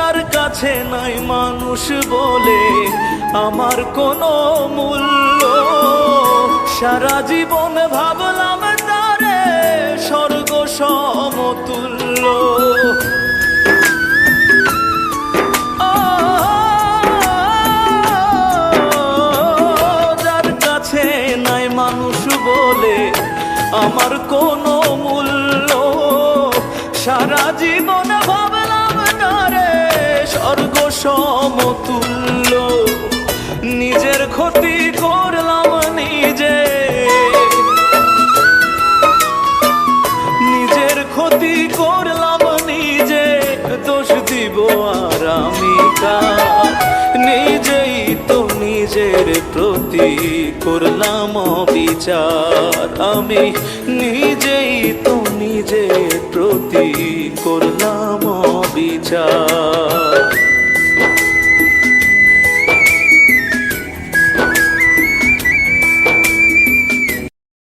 যার কাছে নাই মানুষ বলে আমার কোনো মূল্য, সারা জীবন ভাবলাম তারে স্বর্গ সমতুল্য। যার কাছে নাই মানুষ বলে আমার কোনো মূল্য, সারা জীবন ভাবলাম তারে স্বর্গ সমতুল্য। নিজের ক্ষতি করলাম নিজে, নিজের ক্ষতি করলাম নিজে, দোষ দিব আর আমি কার? নিজেই তো নিজের প্রতি করলাম বিচার, আমি নিজেই তো নিজের প্রতি করলাম বিচার।